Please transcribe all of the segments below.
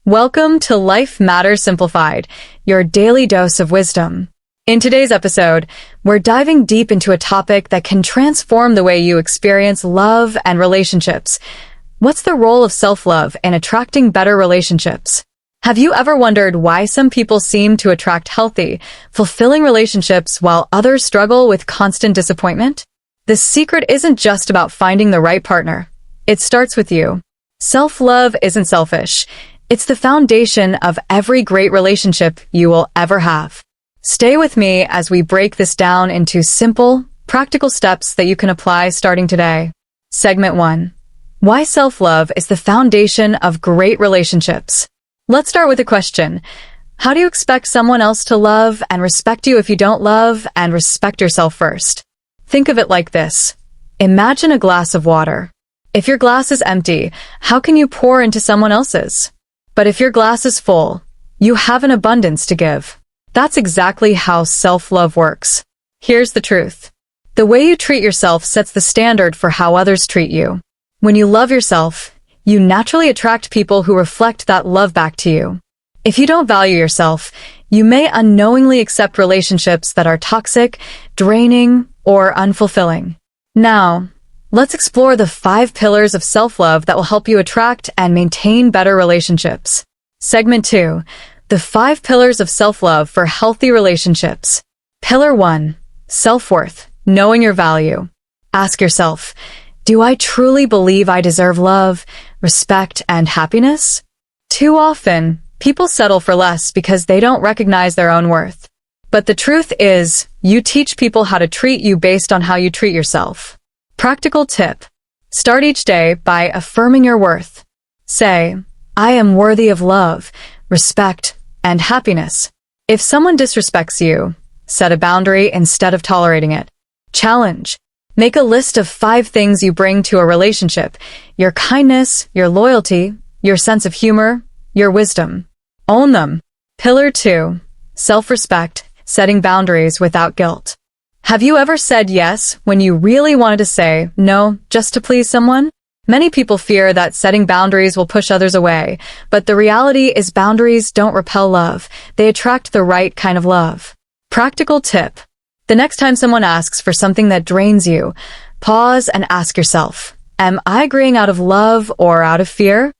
Welcome to Life Matters Simplified, your daily dose of wisdom. In today's episode, we're diving deep into a topic that can transform the way you experience love and relationships. What's the role of self-love in attracting better relationships? Have you ever wondered why some people seem to attract healthy, fulfilling relationships while others struggle with constant disappointment? The secret isn't just about finding the right partner. It starts with you. Self-love isn't selfish. It's the foundation of every great relationship you will ever have. Stay with me as we break this down into simple, practical steps that you can apply starting today. Segment 1. Why self-love is the foundation of great relationships. Let's start with a question. How do you expect someone else to love and respect you if you don't love and respect yourself first? Think of it like this. Imagine a glass of water. If your glass is empty, how can you pour into someone else's? But if your glass is full, you have an abundance to give. That's exactly how self-love works. Here's the truth. The way you treat yourself sets the standard for how others treat you. When you love yourself, you naturally attract people who reflect that love back to you. If you don't value yourself, you may unknowingly accept relationships that are toxic, draining, or unfulfilling. Now, let's explore the 5 pillars of self-love that will help you attract and maintain better relationships. Segment 2. The 5 pillars of self-love for healthy relationships. Pillar 1. Self-worth, knowing your value. Ask yourself, do I truly believe I deserve love, respect, and happiness? Too often, people settle for less because they don't recognize their own worth. But the truth is, you teach people how to treat you based on how you treat yourself. Practical tip. Start each day by affirming your worth. Say, I am worthy of love, respect, and happiness. If someone disrespects you, set a boundary instead of tolerating it. Challenge. Make a list of 5 things you bring to a relationship. Your kindness, your loyalty, your sense of humor, your wisdom. Own them. Pillar 2. Self-respect, setting boundaries without guilt. Have you ever said yes when you really wanted to say no just to please someone? Many people fear that setting boundaries will push others away, but the reality is boundaries don't repel love. They attract the right kind of love. Practical tip. The next time someone asks for something that drains you, pause and ask yourself, am I agreeing out of love or out of fear?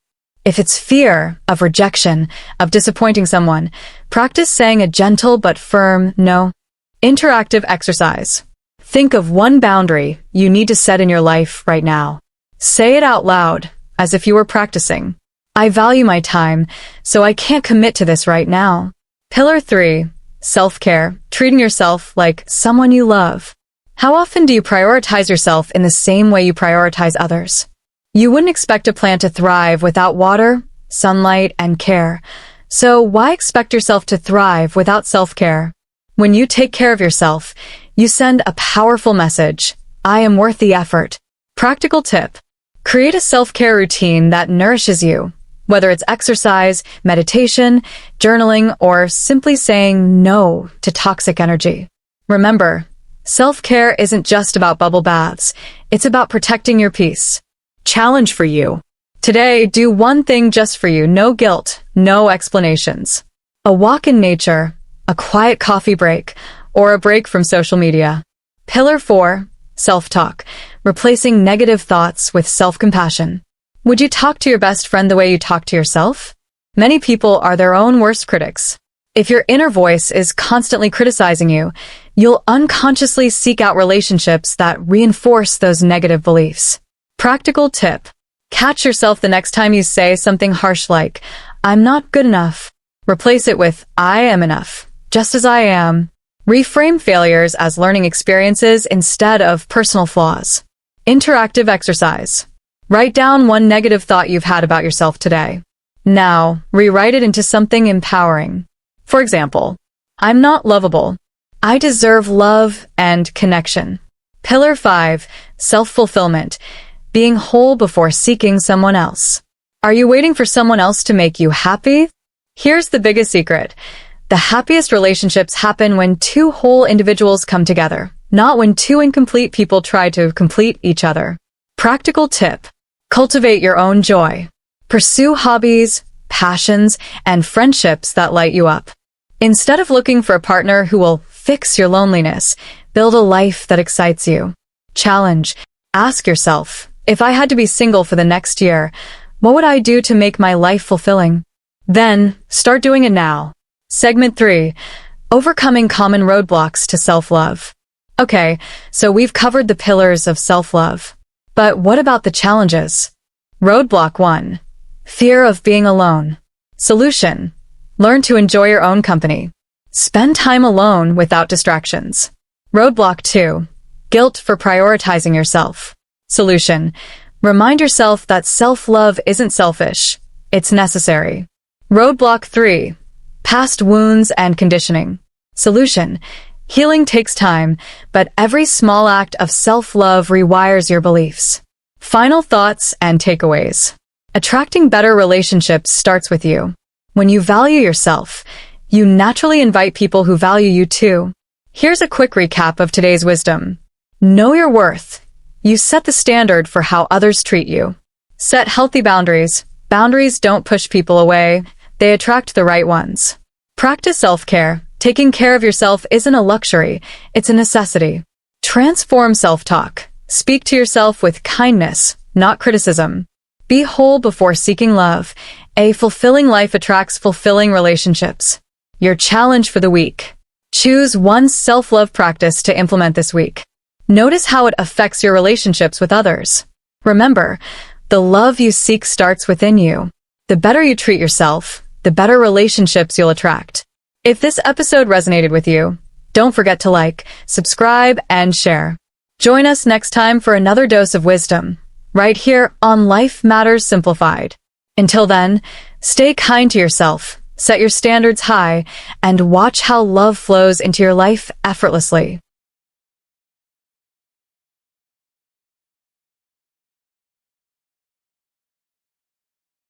If it's fear of rejection, of disappointing someone, practice saying a gentle but firm no. Interactive exercise. Think of one boundary you need to set in your life right now. Say it out loud, as if you were practicing. I value my time, so I can't commit to this right now. Pillar 3. Self-care, treating yourself like someone you love. How often do you prioritize yourself in the same way you prioritize others? You wouldn't expect a plant to thrive without water, sunlight, and care. So why expect yourself to thrive without self-care? When you take care of yourself, you send a powerful message. I am worth the effort. Practical tip. Create a self-care routine that nourishes you, whether it's exercise, meditation, journaling, or simply saying no to toxic energy. Remember, self-care isn't just about bubble baths. It's about protecting your peace. Challenge for you. Today, do one thing just for you. No guilt, no explanations. A walk in nature, a quiet coffee break, or a break from social media. Pillar 4. Self-talk, replacing negative thoughts with self-compassion. Would you talk to your best friend the way you talk to yourself? Many people are their own worst critics. If your inner voice is constantly criticizing you, you'll unconsciously seek out relationships that reinforce those negative beliefs. Practical tip. Catch yourself the next time you say something harsh like, I'm not good enough. Replace it with, I am enough. Just as I am. Reframe failures as learning experiences instead of personal flaws. Interactive exercise. Write down one negative thought you've had about yourself today. Now, rewrite it into something empowering. For example, I'm not lovable. I deserve love and connection. Pillar 5. Self-fulfillment, being whole before seeking someone else. Are you waiting for someone else to make you happy? Here's the biggest secret. The happiest relationships happen when 2 whole individuals come together, not when 2 incomplete people try to complete each other. Practical tip. Cultivate your own joy. Pursue hobbies, passions, and friendships that light you up. Instead of looking for a partner who will fix your loneliness, build a life that excites you. Challenge. Ask yourself, if I had to be single for the next year, what would I do to make my life fulfilling? Then, start doing it now. Segment 3. Overcoming common roadblocks to self-love. Okay, so we've covered the pillars of self-love. But what about the challenges? Roadblock 1. Fear of being alone. Solution. Learn to enjoy your own company. Spend time alone without distractions. Roadblock 2. Guilt for prioritizing yourself. Solution. Remind yourself that self-love isn't selfish. It's necessary. Roadblock 3. Past wounds and conditioning. Solution. Healing takes time, but every small act of self-love rewires your beliefs. Final thoughts and takeaways. Attracting better relationships starts with you. When you value yourself, you naturally invite people who value you too. Here's a quick recap of today's wisdom. Know your worth. You set the standard for how others treat you. Set healthy boundaries. Boundaries don't push people away. They attract the right ones. Practice self-care. Taking care of yourself isn't a luxury, it's a necessity. Transform self-talk. Speak to yourself with kindness, not criticism. Be whole before seeking love. A fulfilling life attracts fulfilling relationships. Your challenge for the week. Choose one self-love practice to implement this week. Notice how it affects your relationships with others. Remember, the love you seek starts within you. The better you treat yourself, the better relationships you'll attract. If this episode resonated with you, don't forget to like, subscribe, and share. Join us next time for another dose of wisdom, right here on Life Matters Simplified. Until then, stay kind to yourself, set your standards high, and watch how love flows into your life effortlessly.